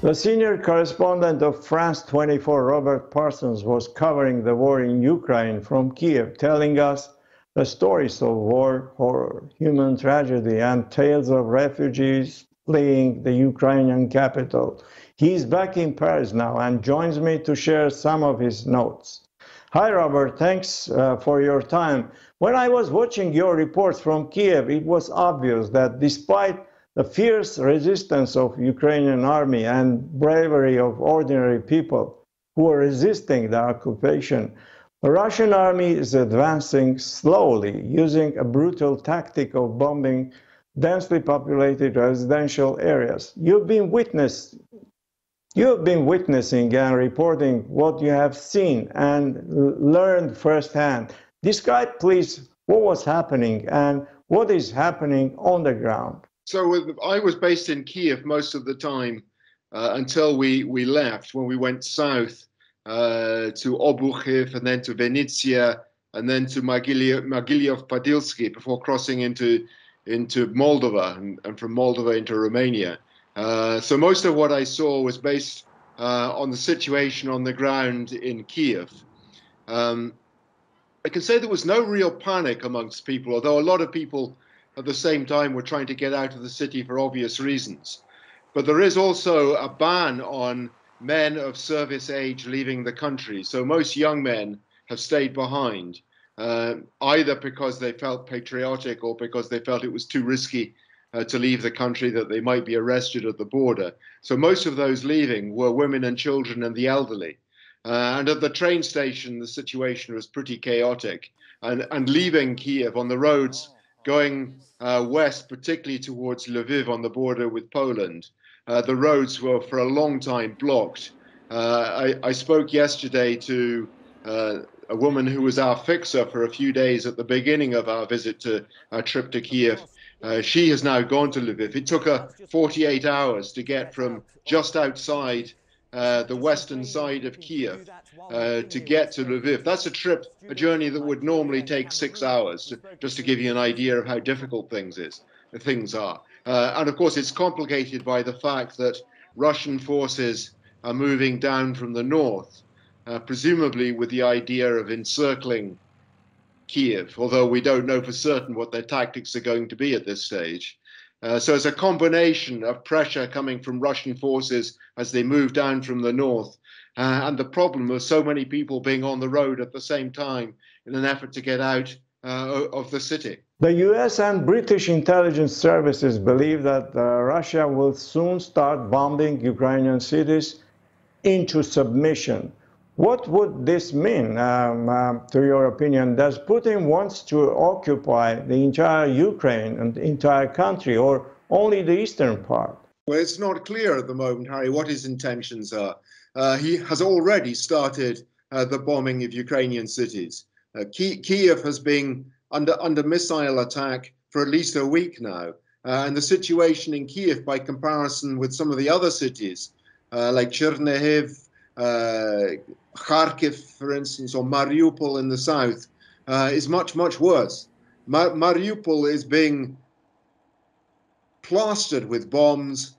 The senior correspondent of France 24, Robert Parsons, was covering the war in Ukraine from Kyiv, telling us the stories of war, horror, human tragedy, and tales of refugees fleeing the Ukrainian capital. He's back in Paris now and joins me to share some of his notes. Hi, Robert. Thanks for your time. When I was watching your reports from Kyiv, it was obvious that despite the fierce resistance of Ukrainian army and bravery of ordinary people who are resisting the occupation, the Russian army is advancing slowly, using a brutal tactic of bombing densely populated residential areas. You've been witnessing and reporting what you have seen and learned firsthand. Describe, please, what was happening and what is happening on the ground. So I was based in Kyiv most of the time until we left, when we went south to Obuchiv and then to Venezia and then to Mogiliev-Podilsky before crossing into Moldova and from Moldova into Romania. So most of what I saw was based on the situation on the ground in Kyiv. I can say there was no real panic amongst people, although a lot of people at the same time were trying to get out of the city for obvious reasons. But there is also a ban on men of service age leaving the country. So most young men have stayed behind, either because they felt patriotic or because they felt it was too risky to leave the country, that they might be arrested at the border. So most of those leaving were women and children and the elderly. And at the train station, the situation was pretty chaotic. And leaving Kyiv on the roads, going west, particularly towards Lviv on the border with Poland, the roads were for a long time blocked. I spoke yesterday to a woman who was our fixer for a few days at the beginning of our visit to our trip to Kyiv. She has now gone to Lviv. It took her 48 hours to get from just outside the western side of Kyiv to get to Lviv. That's a journey that would normally take 6 hours, just to give you an idea of how difficult things are. And of course, it's complicated by the fact that Russian forces are moving down from the north, presumably with the idea of encircling Kyiv, although we don't know for certain what their tactics are going to be at this stage. So it's a combination of pressure coming from Russian forces as they move down from the north, and the problem of so many people being on the road at the same time in an effort to get out of the city. The US and British intelligence services believe that Russia will soon start bombing Ukrainian cities into submission. What would this mean, to your opinion? Does Putin want to occupy the entire Ukraine and the entire country, or only the eastern part? Well, it's not clear at the moment, Harry, what his intentions are. He has already started the bombing of Ukrainian cities. Kyiv has been under missile attack for at least a week now. And the situation in Kyiv, by comparison with some of the other cities, like Chernihiv, Kharkiv, for instance, or Mariupol in the south, is much, much worse. Mariupol is being plastered with bombs,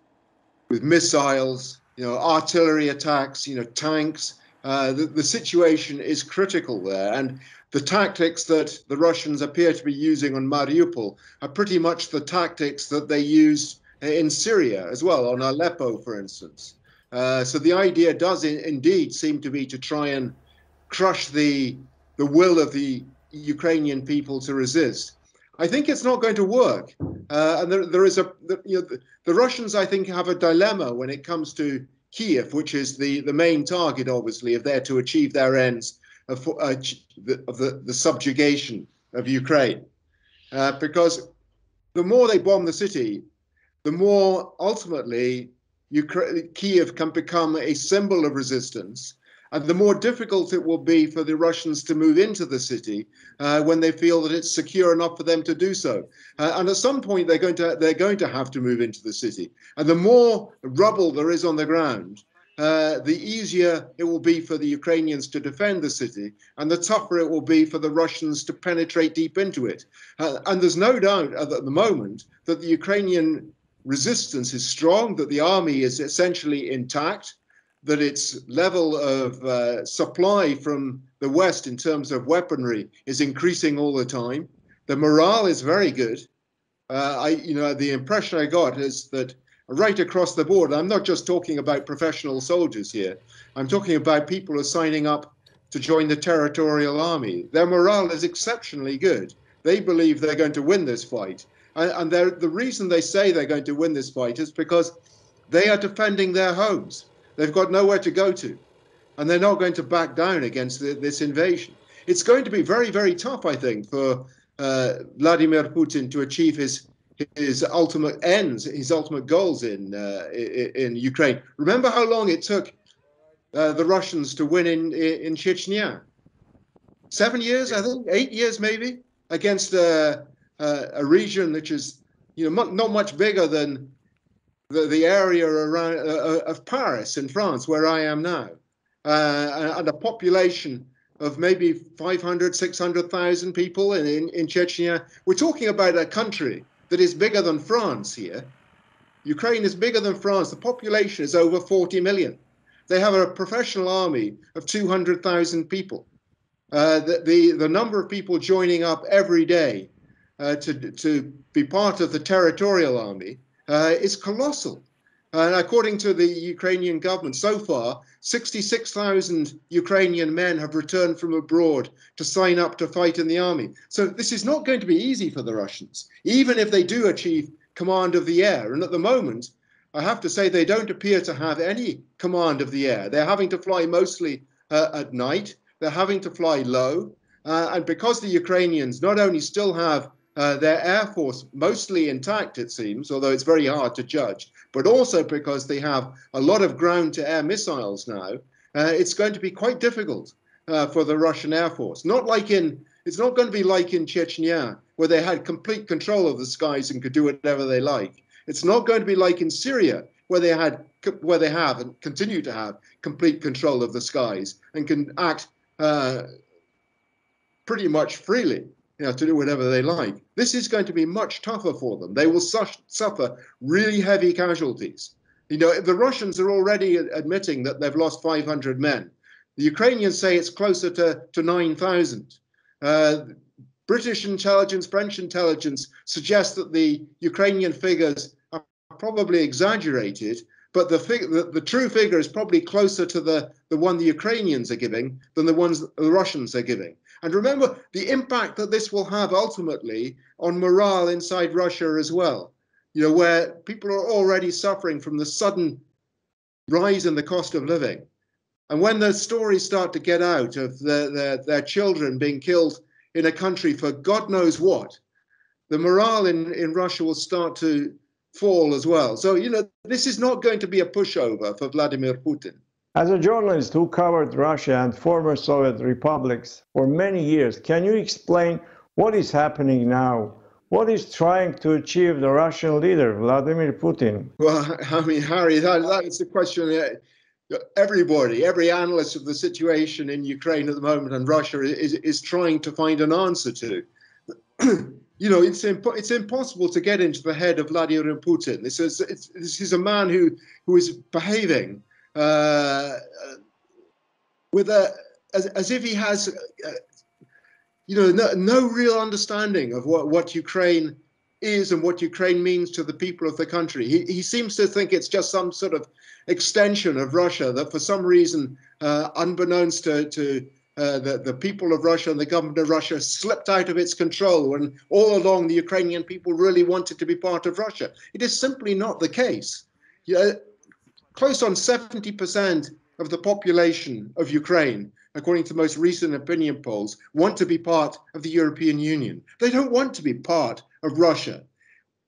with missiles, artillery attacks, tanks. The situation is critical there. And the tactics that the Russians appear to be using on Mariupol are pretty much the tactics that they used in Syria as well, on Aleppo, for instance. So the idea does indeed seem to be to try and crush the will of the Ukrainian people to resist. I think it's not going to work. And the Russians, I think, have a dilemma when it comes to Kyiv, which is the main target, obviously, if they're to achieve their ends of the subjugation of Ukraine. Because the more they bomb the city, the more ultimately Kyiv can become a symbol of resistance, and the more difficult it will be for the Russians to move into the city when they feel that it's secure enough for them to do so. And at some point, they're going to have to move into the city. And the more rubble there is on the ground, the easier it will be for the Ukrainians to defend the city, and the tougher it will be for the Russians to penetrate deep into it. And there's no doubt at the moment that the Ukrainian resistance is strong, that the army is essentially intact, that its level of supply from the West in terms of weaponry is increasing all the time. The morale is very good. The impression I got is that right across the board, I'm not just talking about professional soldiers here, I'm talking about people who are signing up to join the territorial army. Their morale is exceptionally good. They believe they're going to win this fight. And the reason they say they're going to win this fight is because they are defending their homes. They've got nowhere to go to. And they're not going to back down against this invasion. It's going to be very, very tough, I think, for Vladimir Putin to achieve his ultimate ends, his ultimate goals in Ukraine. Remember how long it took the Russians to win in Chechnya? 7 years, I think, 8 years maybe, against a region which is not much bigger than the area around of Paris in France, where I am now, and a population of maybe 500, 600,000 people in Chechnya. We're talking about a country that is bigger than France here. Ukraine is bigger than France. The population is over 40 million. They have a professional army of 200,000 people. The number of people joining up every day to be part of the territorial army is colossal. And according to the Ukrainian government, so far, 66,000 Ukrainian men have returned from abroad to sign up to fight in the army. So this is not going to be easy for the Russians, even if they do achieve command of the air. And at the moment, I have to say they don't appear to have any command of the air. They're having to fly mostly at night. They're having to fly low. And because the Ukrainians not only still have their air force mostly intact, it seems, although it's very hard to judge, but also because they have a lot of ground-to-air missiles now, it's going to be quite difficult for the Russian Air Force. It's not going to be like in Chechnya, where they had complete control of the skies and could do whatever they like. It's not going to be like in Syria, where they have and continue to have complete control of the skies and can act pretty much freely, to do whatever they like. This is going to be much tougher for them. They will suffer really heavy casualties. The Russians are already admitting that they've lost 500 men. The Ukrainians say it's closer to 9,000. British intelligence, French intelligence suggest that the Ukrainian figures are probably exaggerated, but the true figure is probably closer to the one the Ukrainians are giving than the ones that the Russians are giving. And remember the impact that this will have ultimately on morale inside Russia as well, where people are already suffering from the sudden rise in the cost of living. And when the stories start to get out of their children being killed in a country for God knows what, the morale in Russia will start to fall as well. So, this is not going to be a pushover for Vladimir Putin. As a journalist who covered Russia and former Soviet republics for many years, can you explain what is happening now? What is trying to achieve the Russian leader, Vladimir Putin? Well, I mean, Harry, that's the question that every analyst of the situation in Ukraine at the moment and Russia is trying to find an answer to. It's impossible to get into the head of Vladimir Putin. This is a man who is behaving as if he has no real understanding of what Ukraine is and what Ukraine means to the people of the country. He seems to think it's just some sort of extension of Russia that for some reason, unbeknownst to the people of Russia and the government of Russia, slipped out of its control when all along the Ukrainian people really wanted to be part of Russia. It is simply not the case. Close on 70% of the population of Ukraine, according to the most recent opinion polls, want to be part of the European Union. They don't want to be part of Russia.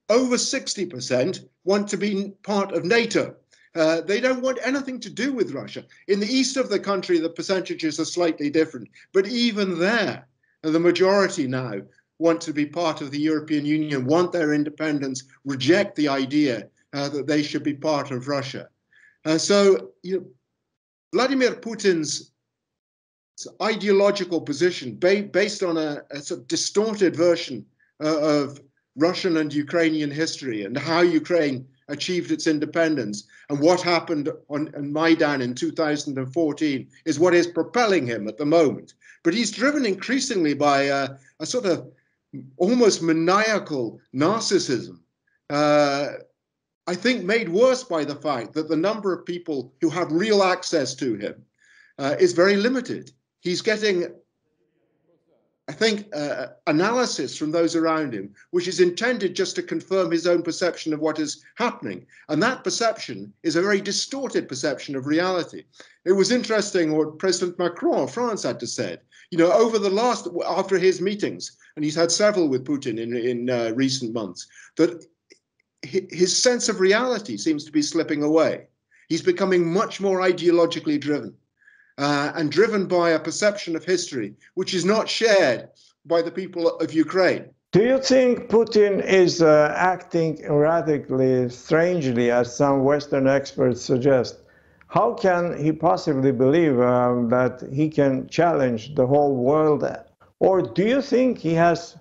Over 60% want to be part of NATO. They don't want anything to do with Russia. In the east of the country, the percentages are slightly different. But even there, the majority now want to be part of the European Union, want their independence, reject the idea that they should be part of Russia. So Vladimir Putin's ideological position, based on a sort of distorted version of Russian and Ukrainian history and how Ukraine achieved its independence and what happened on Maidan in 2014 is what is propelling him at the moment. But he's driven increasingly by a sort of almost maniacal narcissism, I think made worse by the fact that the number of people who have real access to him is very limited. He's getting, I think, analysis from those around him, which is intended just to confirm his own perception of what is happening. And that perception is a very distorted perception of reality. It was interesting what President Macron of France had to say. You know, over the last, after his meetings, and he's had several with Putin in recent months, that his sense of reality seems to be slipping away. He's becoming much more ideologically driven. And driven by a perception of history, which is not shared by the people of Ukraine. Do you think Putin is acting erratically, strangely, as some Western experts suggest? How can he possibly believe that he can challenge the whole world? Or do you think he has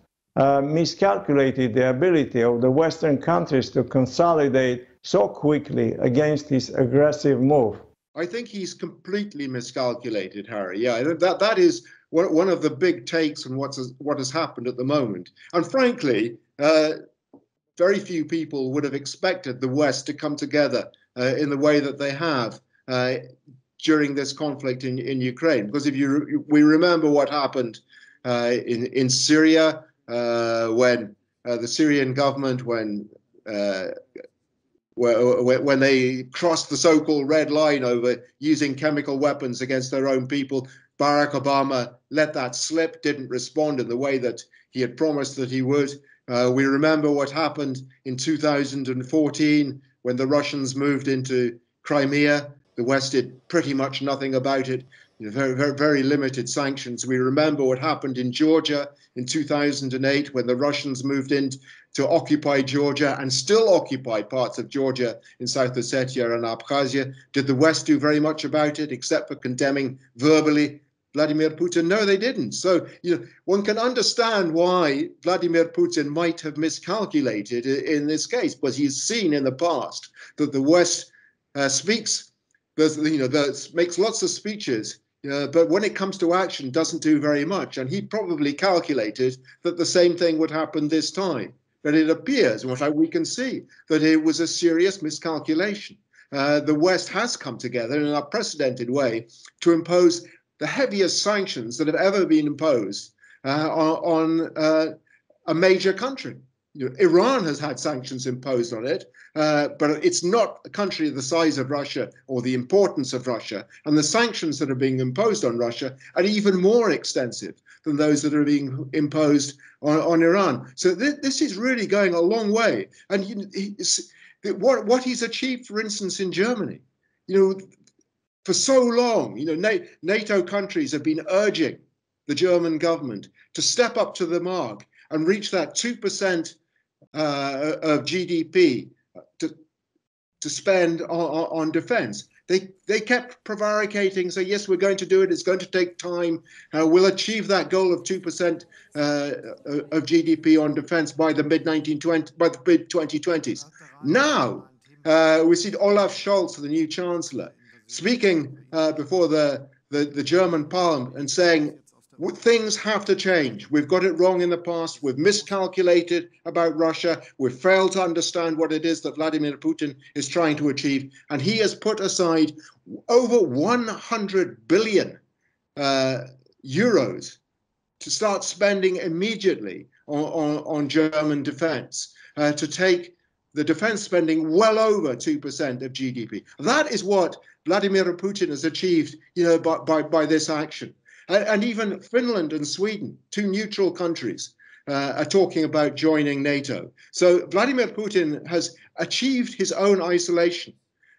miscalculated the ability of the Western countries to consolidate so quickly against his aggressive move? I think he's completely miscalculated, Harry. Yeah, that is one of the big takes on what has happened at the moment. And frankly, very few people would have expected the West to come together in the way that they have during this conflict in Ukraine. Because if we remember what happened in Syria when the Syrian government, when they crossed the so-called red line over using chemical weapons against their own people, Barack Obama let that slip, didn't respond in the way that he had promised that he would. We remember what happened in 2014 when the Russians moved into Crimea. The West did pretty much nothing about it. Very, very, very limited sanctions. We remember what happened in Georgia in 2008 when the Russians moved in to occupy Georgia and still occupy parts of Georgia in South Ossetia and Abkhazia. Did the West do very much about it except for condemning verbally Vladimir Putin? No, they didn't. So, one can understand why Vladimir Putin might have miscalculated in this case, because he's seen in the past that the West makes lots of speeches, but when it comes to action, doesn't do very much. And he probably calculated that the same thing would happen this time. But it appears, and what we can see, that it was a serious miscalculation. The West has come together in an unprecedented way to impose the heaviest sanctions that have ever been imposed on a major country. Iran has had sanctions imposed on it, but it's not a country the size of Russia or the importance of Russia. And the sanctions that are being imposed on Russia are even more extensive than those that are being imposed on Iran. So this is really going a long way. And what he's achieved, for instance, in Germany, for so long, NATO countries have been urging the German government to step up to the mark and reach that 2% of GDP to spend on defense. They kept prevaricating, say, yes, we're going to do it. It's going to take time. We'll achieve that goal of 2% of GDP on defense by the mid-2020s. Now, we see Olaf Scholz, the new chancellor, speaking before the German parliament and saying, things have to change. We've got it wrong in the past. We've miscalculated about Russia. We've failed to understand what it is that Vladimir Putin is trying to achieve. And he has put aside over 100 billion euros to start spending immediately on German defense, to take the defense spending well over 2% of GDP. That is what Vladimir Putin has achieved, by this action. And even Finland and Sweden, two neutral countries, are talking about joining NATO. So Vladimir Putin has achieved his own isolation.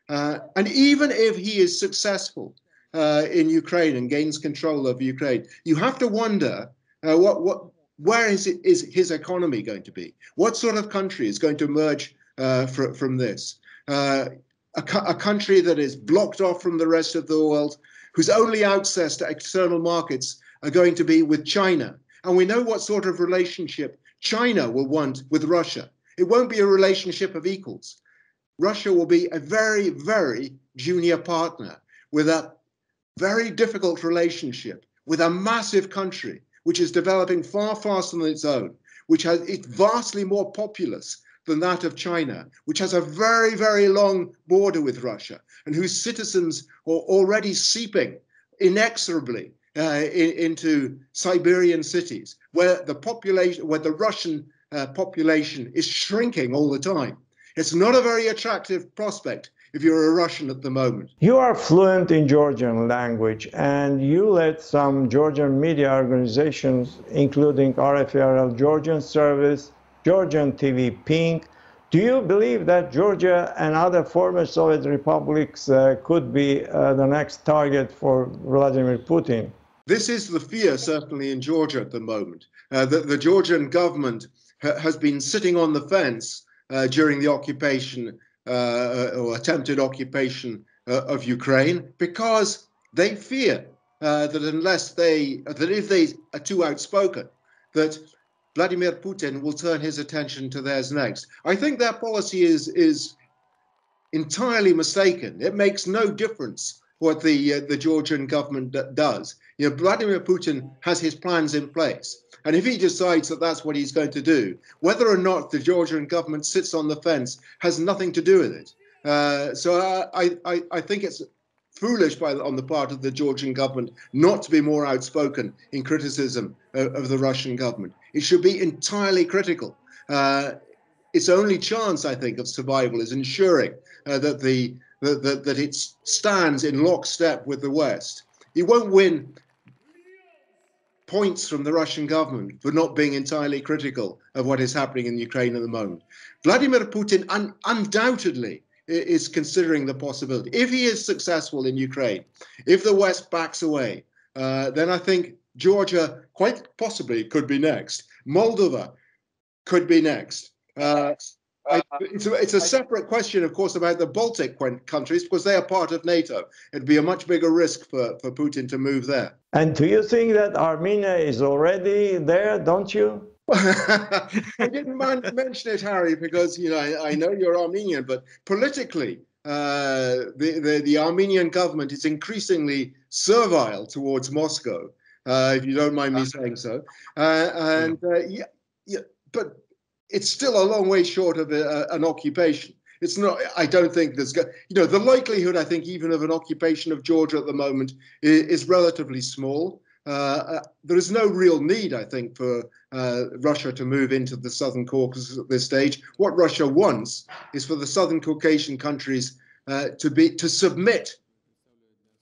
And even if he is successful in Ukraine and gains control of Ukraine, you have to wonder where is his economy going to be? What sort of country is going to emerge from this? A country that is blocked off from the rest of the world, whose only access to external markets are going to be with China. And we know what sort of relationship China will want with Russia. It won't be a relationship of equals. Russia will be a very, very junior partner with a very difficult relationship with a massive country which is developing far faster than its own, which has it's vastly more populous than that of China, which has a very, very long border with Russia, and whose citizens are already seeping inexorably into Siberian cities, where the Russian population is shrinking all the time. It's not a very attractive prospect if you're a Russian at the moment. You are fluent in Georgian language, and you led some Georgian media organizations, including RFRL Georgian Service, Georgian TV Pink. Do you believe that Georgia and other former Soviet republics could be the next target for Vladimir Putin? This is the fear, certainly in Georgia at the moment, that the Georgian government has been sitting on the fence during the occupation or attempted occupation of Ukraine, because they fear that if they are too outspoken, that Vladimir Putin will turn his attention to theirs next. I think their policy is entirely mistaken. It makes no difference what the Georgian government does. You know, Vladimir Putin has his plans in place. And if he decides that that's what he's going to do, whether or not the Georgian government sits on the fence has nothing to do with it. So I think it's foolish on the part of the Georgian government not to be more outspoken in criticism of the Russian government. It should be entirely critical. Its only chance, I think, of survival is ensuring that it stands in lockstep with the West. He won't win points from the Russian government for not being entirely critical of what is happening in Ukraine at the moment. Vladimir Putin undoubtedly is considering the possibility. If he is successful in Ukraine, if the West backs away, then I think Georgia quite possibly could be next. Moldova could be next. It's a separate question, of course, about the Baltic countries, because they are part of NATO. It'd be a much bigger risk for Putin to move there. And do you think that Armenia is already there, don't you? I didn't mention it, Harry, because I know you're Armenian, but politically, the Armenian government is increasingly servile towards Moscow, if you don't mind me saying so. But it's still a long way short of an occupation. It's not. I don't think there's. The likelihood, I think, even of an occupation of Georgia at the moment is relatively small. There is no real need, I think, for Russia to move into the Southern Caucasus at this stage. What Russia wants is for the Southern Caucasian countries to submit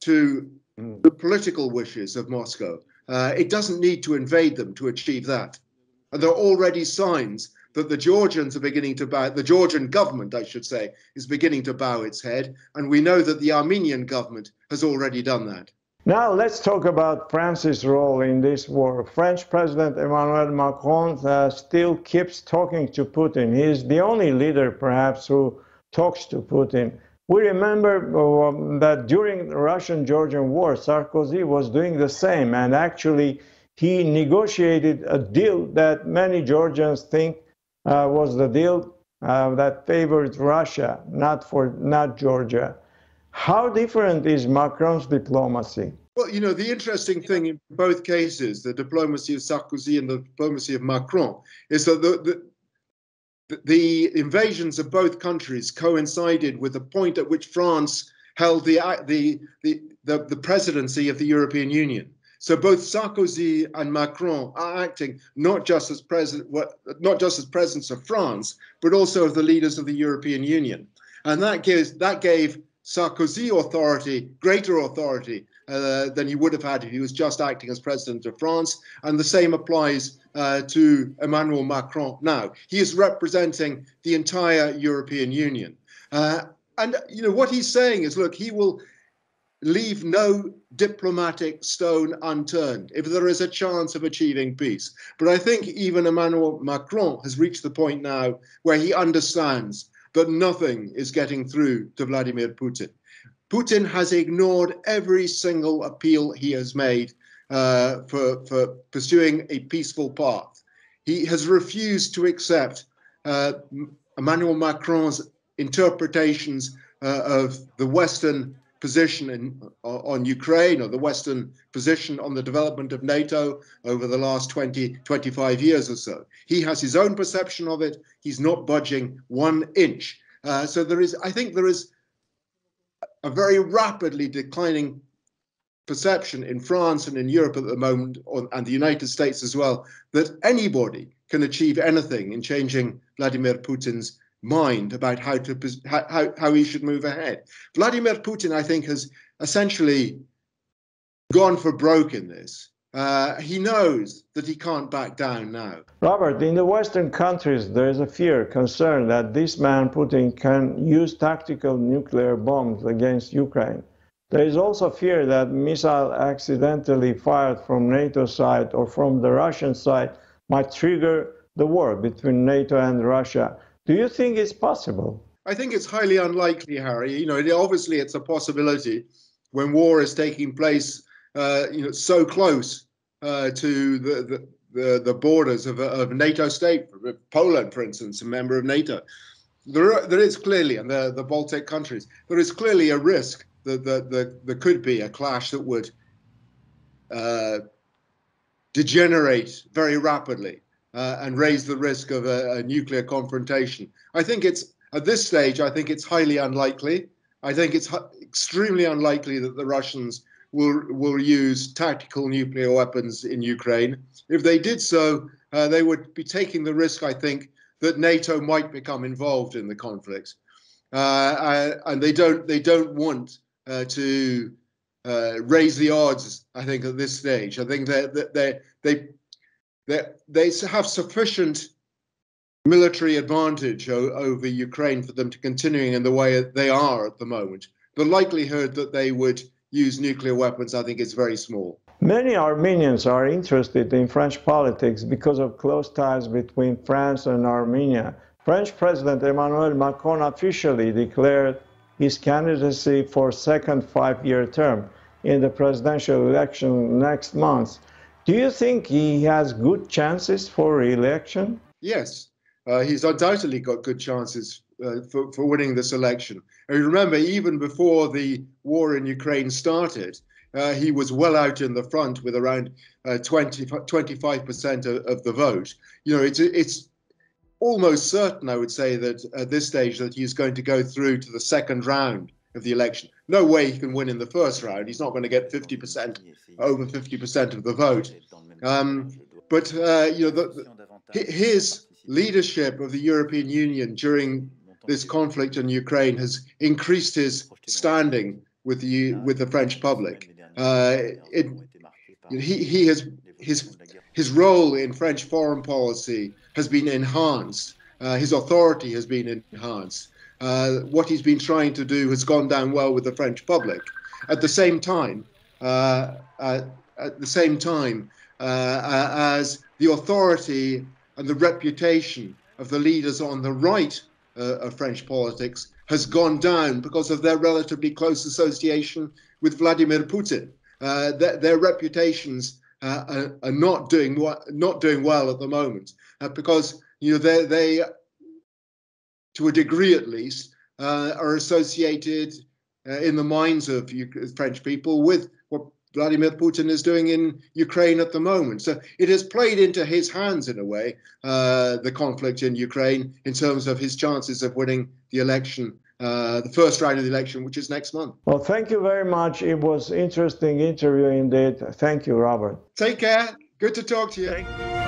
to the political wishes of Moscow. It doesn't need to invade them to achieve that. And there are already signs that the Georgians are beginning to bow, the Georgian government, I should say, is beginning to bow its head. And we know that the Armenian government has already done that. Now let's talk about France's role in this war. French President Emmanuel Macron still keeps talking to Putin. He is the only leader, perhaps, who talks to Putin. We remember that during the Russian-Georgian war, Sarkozy was doing the same, and actually he negotiated a deal that many Georgians think was the deal that favored Russia, not Georgia. How different is Macron's diplomacy? Well, the interesting thing in both cases, the diplomacy of Sarkozy and the diplomacy of Macron, is that the invasions of both countries coincided with the point at which France held the presidency of the European Union. So both Sarkozy and Macron are acting not just as presidents of France, but also of the leaders of the European Union, and that gave Sarkozy greater authority than he would have had if he was just acting as president of France, and the same applies to Emmanuel Macron now. He is representing the entire European Union, and what he's saying is, look, he will leave no diplomatic stone unturned if there is a chance of achieving peace. But I think even Emmanuel Macron has reached the point now where he understands that nothing is getting through to Vladimir Putin. Putin has ignored every single appeal he has made for pursuing a peaceful path. he has refused to accept Emmanuel Macron's interpretations of the Western position on Ukraine, or the Western position on the development of NATO over the last 20, 25 years or so. He has his own perception of it. He's not budging 1 inch. So I think there is a very rapidly declining perception in France and in Europe at the moment, and the United States as well, that anybody can achieve anything in changing Vladimir Putin's mind about how he should move ahead. Vladimir Putin, I think, has essentially gone for broke in this. He knows that he can't back down now. Robert, in the Western countries, there is a fear, concern that this man, Putin, can use tactical nuclear bombs against Ukraine. There is also fear that missile accidentally fired from NATO side or from the Russian side might trigger the war between NATO and Russia. Do you think it's possible? I think it's highly unlikely, Harry. You know, obviously it's a possibility when war is taking place, so close to the borders of a NATO state. Poland, for instance, a member of NATO. There is clearly, and the Baltic countries, there is clearly a risk that there could be a clash that would degenerate very rapidly and raise the risk of a nuclear confrontation. I think at this stage, I think it's highly unlikely. I think it's extremely unlikely that the Russians will use tactical nuclear weapons in Ukraine. If they did so, they would be taking the risk, I think, that NATO might become involved in the conflict. And they don't want to raise the odds, I think, at this stage. I think that they have sufficient military advantage over Ukraine for them to continuing in the way they are at the moment. The likelihood that they would use nuclear weapons, I think, is very small. Many Armenians are interested in French politics because of close ties between France and Armenia. French President Emmanuel Macron officially declared his candidacy for second 5-year term in the presidential election next month. Do you think he has good chances for re-election? Yes, he's undoubtedly got good chances for winning this election. And remember, even before the war in Ukraine started, he was well out in the front with around 25% of the vote. You know, it's almost certain, I would say, that at this stage that he's going to go through to the second round of the election. No way he can win in the first round. He's not going to get 50%, over 50% of the vote. His leadership of the European Union during this conflict in Ukraine has increased his standing with the French public. His role in French foreign policy has been enhanced. His authority has been enhanced. What he's been trying to do has gone down well with the French public. At the same time, as the authority and the reputation of the leaders on the right of French politics has gone down because of their relatively close association with Vladimir Putin. Their reputations are not doing well at the moment because they, to a degree at least, are associated in the minds of French people with what Vladimir Putin is doing in Ukraine at the moment. So it has played into his hands in a way, the conflict in Ukraine, in terms of his chances of winning the election, the first round of the election, which is next month. Well, thank you very much. It was an interesting interview indeed. Thank you, Robert. Take care. Good to talk to you.